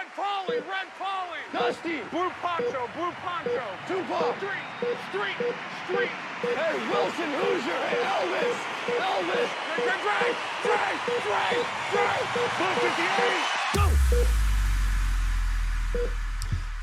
Red Polly. Dusty. Blue Poncho. Tupac. Street. Hey, Wilson Hoosier. Hey, Elvis. Dre. Blue 58. Go.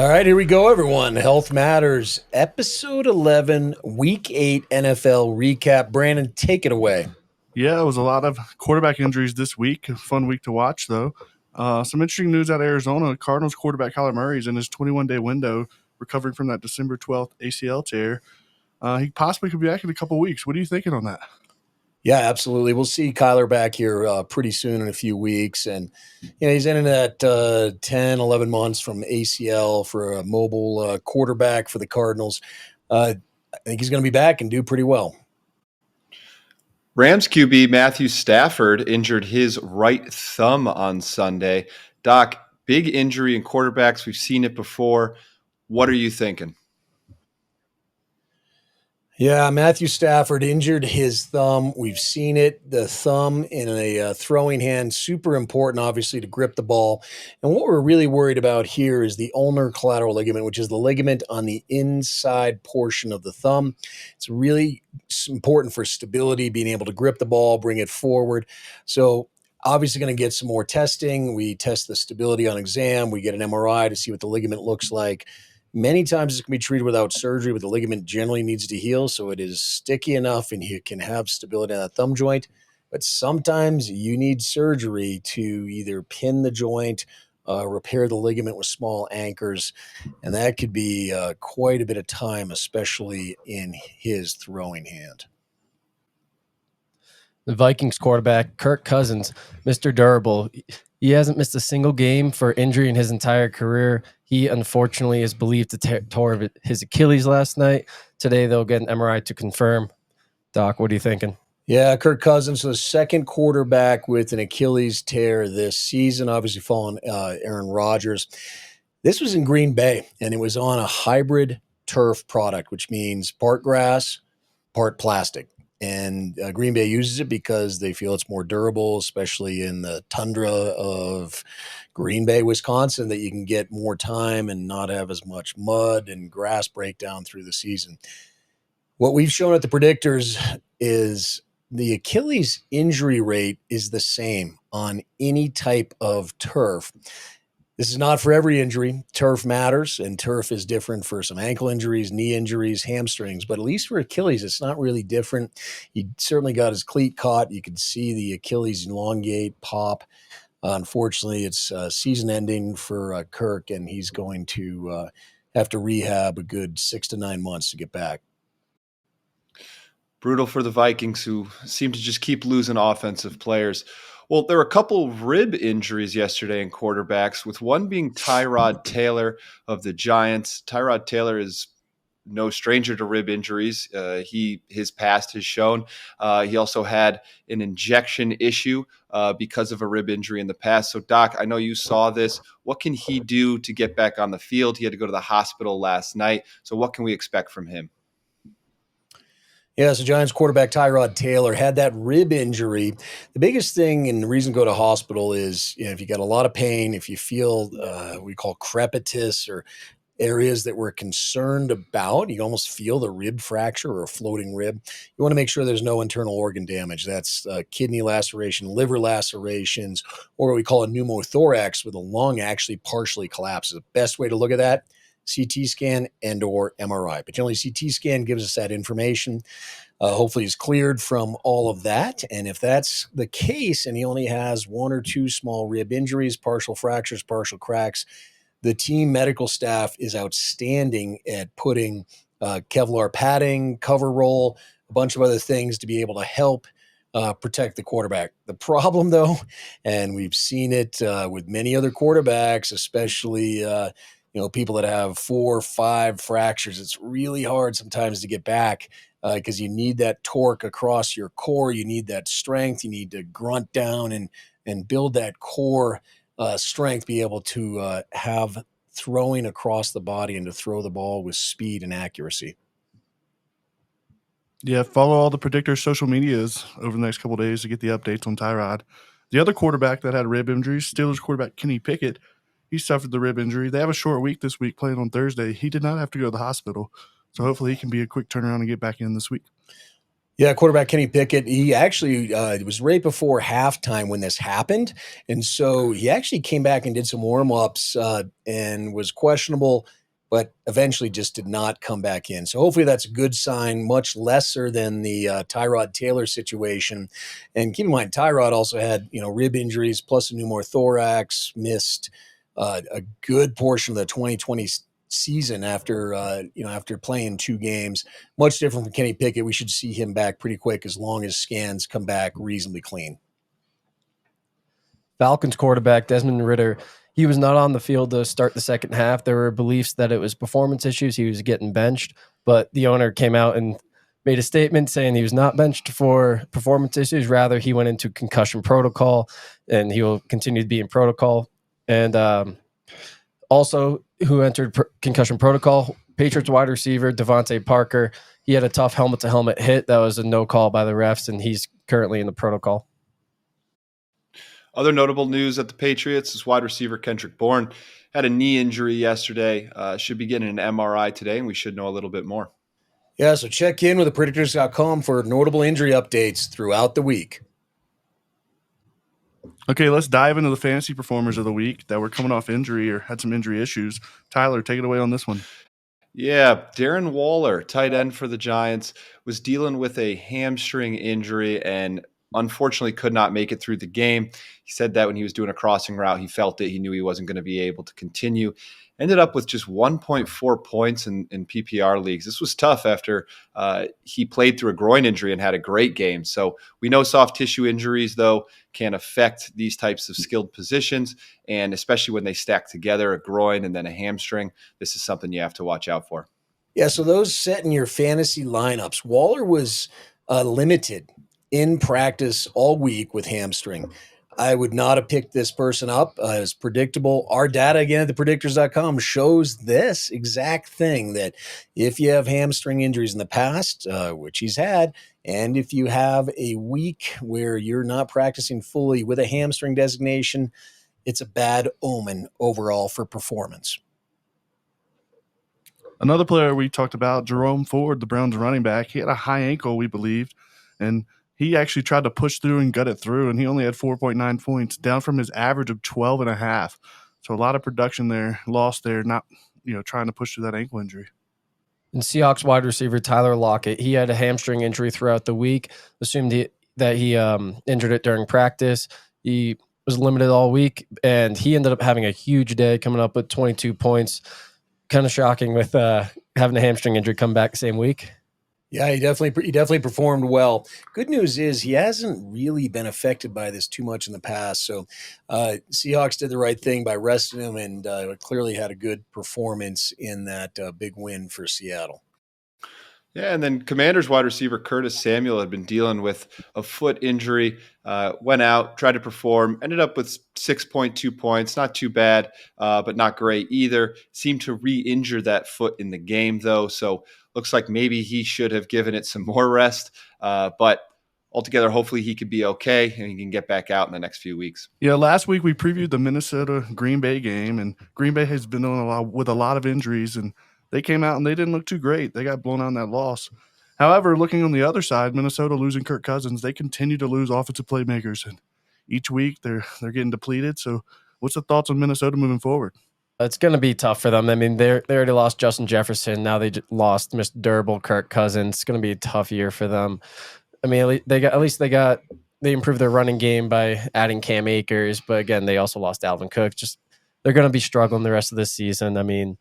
All right, here we go, everyone. Health Matters, episode 11, week 8 NFL recap. Brandon, take it away. Yeah, it was a lot of quarterback injuries this week. A fun week to watch, though. Some interesting news out of Arizona. Cardinals quarterback Kyler Murray is in his 21-day window, recovering from that December 12th ACL tear. He possibly could be back in a couple weeks. What are you thinking on that? Yeah, absolutely. We'll see Kyler back here pretty soon in a few weeks. And, he's in at 10, 11 months from ACL for a mobile quarterback for the Cardinals. I think he's going to be back and do pretty well. Rams QB Matthew Stafford injured his right thumb on Sunday. Doc, big injury in quarterbacks. We've seen it before. What are you thinking? Yeah, Matthew Stafford injured his thumb. We've seen it. The thumb in a throwing hand, super important, obviously, to grip the ball. And what we're really worried about here is the ulnar collateral ligament, which is the ligament on the inside portion of the thumb. It's really important for stability, being able to grip the ball, bring it forward. So obviously going to get some more testing. We test the stability on exam. We get an MRI to see what the ligament looks like. Many times it can be treated without surgery, but the ligament generally needs to heal, so it is sticky enough and you can have stability on that thumb joint. But sometimes you need surgery to either pin the joint, repair the ligament with small anchors, and that could be quite a bit of time, especially in his throwing hand. The Vikings quarterback, Kirk Cousins, Mr. Durable. He hasn't missed a single game for injury in his entire career. He, unfortunately, is believed to tore his Achilles last night. Today, they'll get an MRI to confirm. Doc, what are you thinking? Yeah, Kirk Cousins, the second quarterback with an Achilles tear this season, obviously following Aaron Rodgers. This was in Green Bay, and it was on a hybrid turf product, which means part grass, part plastic. And Green Bay uses it because they feel it's more durable, especially in the tundra of Green Bay, Wisconsin, that you can get more time and not have as much mud and grass breakdown through the season. What we've shown at the Predictors is the Achilles injury rate is the same on any type of turf. This is not for every injury. Turf matters, and turf is different for some ankle injuries, knee injuries, hamstrings. But at least for Achilles, it's not really different. He certainly got his cleat caught. You could see the Achilles elongate, pop. Unfortunately, it's season ending for Kirk, and he's going to have to rehab a good 6 to 9 months to get back. Brutal for the Vikings, who seem to just keep losing offensive players. Well, there were a couple of rib injuries yesterday in quarterbacks, with one being Tyrod Taylor of the Giants. Tyrod Taylor is no stranger to rib injuries. His past has shown. He also had an injection issue because of a rib injury in the past. So, Doc, I know you saw this. What can he do to get back on the field? He had to go to the hospital last night. So what can we expect from him? Yeah, so Giants quarterback Tyrod Taylor had that rib injury. The biggest thing and the reason to go to hospital is, if you got a lot of pain, if you feel we call crepitus or areas that we're concerned about, you almost feel the rib fracture or a floating rib. You want to make sure there's no internal organ damage. That's kidney laceration, liver lacerations, or what we call a pneumothorax, where the lung actually partially collapses. The best way to look at that, CT scan and or MRI. But generally, CT scan gives us that information. Hopefully he's cleared from all of that. And if that's the case and he only has 1 or 2 small rib injuries, partial fractures, partial cracks, the team medical staff is outstanding at putting Kevlar padding, cover roll, a bunch of other things to be able to help protect the quarterback. The problem, though, and we've seen it with many other quarterbacks, especially people that have 4 or 5 fractures, it's really hard sometimes to get back because you need that torque across your core. You need that strength. You need to grunt down and build that core strength, be able to have throwing across the body and to throw the ball with speed and accuracy. Yeah, follow all the Predictors social medias over the next couple of days to get the updates on Tyrod. The other quarterback that had rib injuries, Steelers quarterback Kenny Pickett, he suffered the rib injury. They have a short week this week playing on Thursday. He did not have to go to the hospital. So hopefully he can be a quick turnaround and get back in this week. Yeah, quarterback Kenny Pickett, he actually it was right before halftime when this happened. And so he actually came back and did some warm-ups and was questionable, but eventually just did not come back in. So hopefully that's a good sign, much lesser than the Tyrod Taylor situation. And keep in mind, Tyrod also had rib injuries plus a pneumothorax, missed a good portion of the 2020 season after after playing 2 games. Much different from Kenny Pickett. We should see him back pretty quick as long as scans come back reasonably clean. Falcons quarterback Desmond Ridder, he was not on the field to start the second half. There were beliefs that it was performance issues. He was getting benched, but the owner came out and made a statement saying he was not benched for performance issues. Rather, he went into concussion protocol, and he will continue to be in protocol. And also, who entered concussion protocol, Patriots wide receiver Devontae Parker. He had a tough helmet-to-helmet hit. That was a no call by the refs, and he's currently in the protocol. Other notable news at the Patriots is wide receiver Kendrick Bourne had a knee injury yesterday. Should be getting an MRI today, and we should know a little bit more. Yeah, so check in with the Predictors.com for notable injury updates throughout the week. Okay, let's dive into the fantasy performers of the week that were coming off injury or had some injury issues. Tyler, take it away on this one. Yeah, Darren Waller, tight end for the Giants, was dealing with a hamstring injury and unfortunately could not make it through the game. He said that when he was doing a crossing route, he felt it. He knew he wasn't going to be able to continue. Ended up with just 1.4 points in PPR leagues. This was tough after he played through a groin injury and had a great game. So we know soft tissue injuries, though, can affect these types of skilled positions, and especially when they stack together, a groin and then a hamstring. This is something you have to watch out for. Yeah, so those set in your fantasy lineups, Waller was limited in practice all week with hamstring. I would not have picked this person up as predictable. Our data, again, at the predictors.com shows this exact thing, that if you have hamstring injuries in the past, which he's had, and if you have a week where you're not practicing fully with a hamstring designation, it's a bad omen overall for performance. Another player we talked about, Jerome Ford, the Browns running back, he had a high ankle, we believed, and he actually tried to push through and gut it through, and he only had 4.9 points, down from his average of 12.5. So a lot of production there, lost there, not trying to push through that ankle injury. And Seahawks wide receiver Tyler Lockett, he had a hamstring injury throughout the week. Assumed that he injured it during practice. He was limited all week, and he ended up having a huge day, coming up with 22 points. Kind of shocking with having a hamstring injury come back the same week. Yeah, he definitely performed well. Good news is he hasn't really been affected by this too much in the past. So Seahawks did the right thing by resting him, and clearly had a good performance in that big win for Seattle. Yeah, and then Commanders wide receiver Curtis Samuel had been dealing with a foot injury, went out, tried to perform, ended up with 6.2 points. Not too bad, but not great either. Seemed to re-injure that foot in the game, though, so looks like maybe he should have given it some more rest. But altogether, hopefully he could be okay and he can get back out in the next few weeks. Yeah, last week we previewed the Minnesota-Green Bay game, and Green Bay has been dealing with a lot of injuries, and they came out and they didn't look too great. They got blown out in that loss. However, looking on the other side, Minnesota losing Kirk Cousins, they continue to lose offensive playmakers, and each week they're getting depleted. So what's the thoughts on Minnesota moving forward? It's going to be tough for them. I mean, they already lost Justin Jefferson. Now they lost Mr. Durable, Kirk Cousins. It's going to be a tough year for them. I mean, they improved their running game by adding Cam Akers, but again, they also lost Alvin Cook. They're going to be struggling the rest of the season. I mean,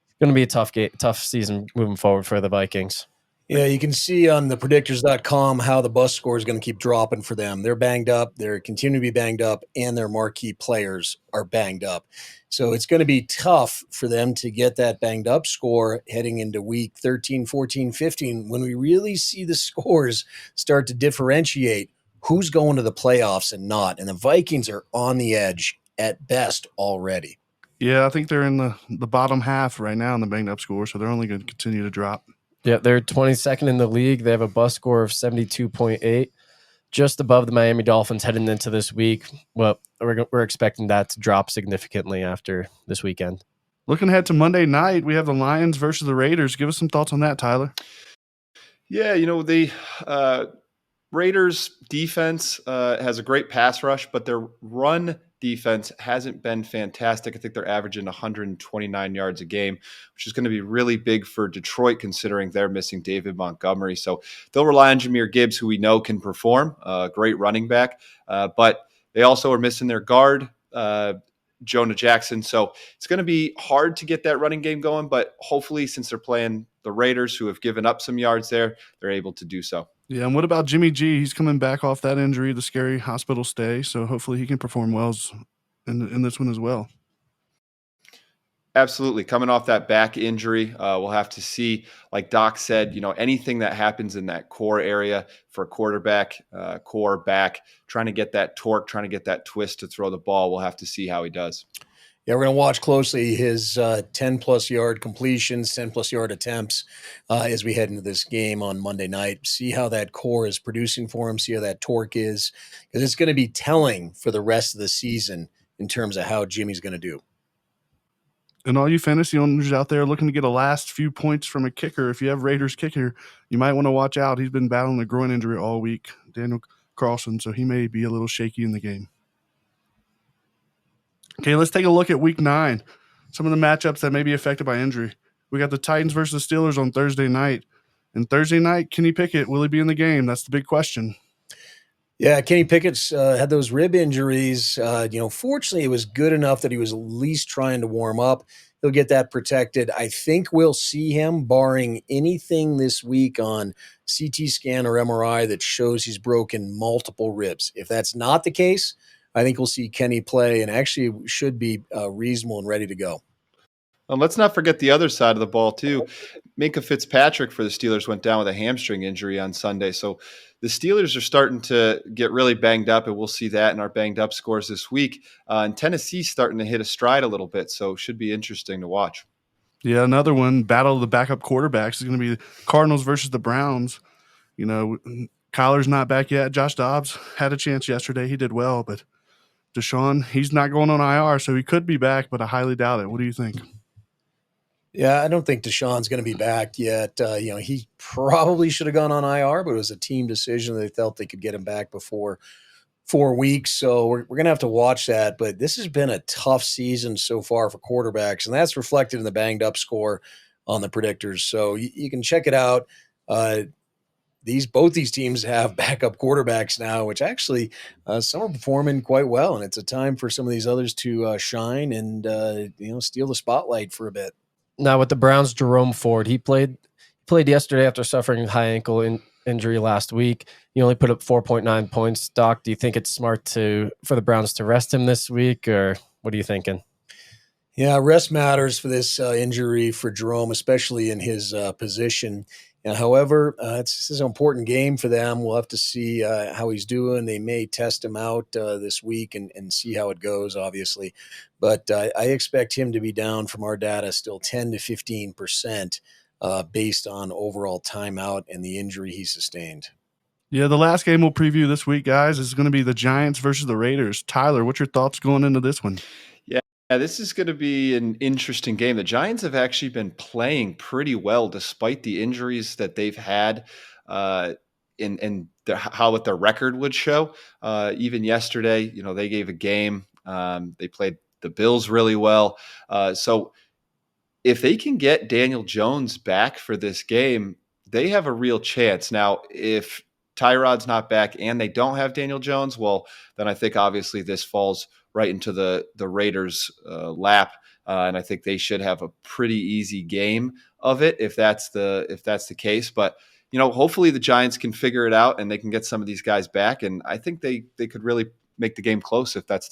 it's going to be a tough season moving forward for the Vikings. Yeah, you can see on the predictors.com how the bus score is going to keep dropping for them. They're banged up, they're continuing to be banged up, and their marquee players are banged up. So it's going to be tough for them to get that banged up score heading into week 13, 14, 15, when we really see the scores start to differentiate who's going to the playoffs and not. And the Vikings are on the edge at best already. Yeah, I think they're in the bottom half right now in the banged up score, so they're only going to continue to drop. Yeah, they're 22nd in the league. They have a bus score of 72.8. just above the Miami Dolphins heading into this week. Well, we're expecting that to drop significantly after this weekend. Looking ahead to Monday night, we have the Lions versus the Raiders. Give us some thoughts on that, Tyler. Yeah, the Raiders defense has a great pass rush, but their run defense hasn't been fantastic. I think they're averaging 129 yards a game, which is going to be really big for Detroit considering they're missing David Montgomery. So they'll rely on Jahmyr Gibbs, who we know can perform, great running back, but they also are missing their guard, Jonah Jackson. So it's going to be hard to get that running game going, but hopefully since they're playing the Raiders, who have given up some yards there, they're able to do so. Yeah, and what about Jimmy G? He's coming back off that injury, the scary hospital stay, so hopefully he can perform well in this one as well. Absolutely. Coming off that back injury, we'll have to see, like Doc said, anything that happens in that core area for a quarterback, core back, trying to get that torque, trying to get that twist to throw the ball. We'll have to see how he does. Yeah, we're going to watch closely his 10-plus yard completions, 10-plus yard attempts as we head into this game on Monday night. See how that core is producing for him, see how that torque is, because it's going to be telling for the rest of the season in terms of how Jimmy's going to do. And all you fantasy owners out there looking to get a last few points from a kicker, if you have Raiders kicker, you might want to watch out. He's been battling a groin injury all week, Daniel Carlson, so he may be a little shaky in the game. Okay, let's take a look at Week 9. Some of the matchups that may be affected by injury. We got the Titans versus the Steelers on Thursday night. And Thursday night, Kenny Pickett, will he be in the game? That's the big question. Yeah, Kenny Pickett's had those rib injuries. Fortunately, it was good enough that he was at least trying to warm up. He'll get that protected. I think we'll see him, barring anything this week on CT scan or MRI that shows he's broken multiple ribs. If that's not the case, I think we'll see Kenny play and actually should be reasonable and ready to go. And let's not forget the other side of the ball, too. Minkah Fitzpatrick for the Steelers went down with a hamstring injury on Sunday. So the Steelers are starting to get really banged up, and we'll see that in our banged up scores this week. And Tennessee's starting to hit a stride a little bit, so it should be interesting to watch. Yeah, another one, battle of the backup quarterbacks is going to be Cardinals versus the Browns. Kyler's not back yet. Josh Dobbs had a chance yesterday. He did well, but Deshaun, he's not going on IR, so he could be back, but I highly doubt it. What do you think? Yeah, I don't think Deshaun's going to be back yet. He probably should have gone on IR, but it was a team decision. They felt they could get him back before 4 weeks. So we're going to have to watch that. But this has been a tough season so far for quarterbacks, and that's reflected in the banged up score on the predictors. So you can check it out. Both these teams have backup quarterbacks now, which actually some are performing quite well, and it's a time for some of these others to shine and steal the spotlight for a bit. Now with the Browns, Jerome Ford, he played yesterday after suffering a high ankle injury last week. He only put up 4.9 points. Doc, do you think it's smart for the Browns to rest him this week, or what are you thinking? Yeah, rest matters for this injury for Jerome, especially in his position. However, this is an important game for them. We'll have to see how he's doing. They may test him out this week and see how it goes, obviously. But I expect him to be down from our data still 10 to 15% based on overall timeout and the injury he sustained. Yeah, the last game we'll preview this week, guys, is going to be the Giants versus the Raiders. Tyler, what's your thoughts going into this one? Yeah, this is going to be an interesting game. The Giants have actually been playing pretty well despite the injuries that they've had in what their record would show. Even yesterday, they gave a game. They played the Bills really well. So if they can get Daniel Jones back for this game, they have a real chance. Now, if Tyrod's not back and they don't have Daniel Jones, well, then I think obviously this falls right into the Raiders' lap, and I think they should have a pretty easy game of it if that's the case. But hopefully the Giants can figure it out and they can get some of these guys back, and I think they could really make the game close if that's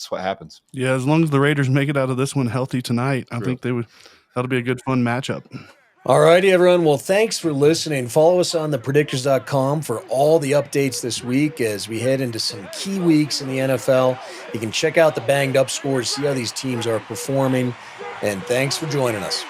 what happens. Yeah, as long as the Raiders make it out of this one healthy tonight, I think that'll be a good fun matchup. All righty, everyone. Well, thanks for listening. Follow us on thepredictors.com for all the updates this week as we head into some key weeks in the NFL. You can check out the banged up scores, see how these teams are performing. And thanks for joining us.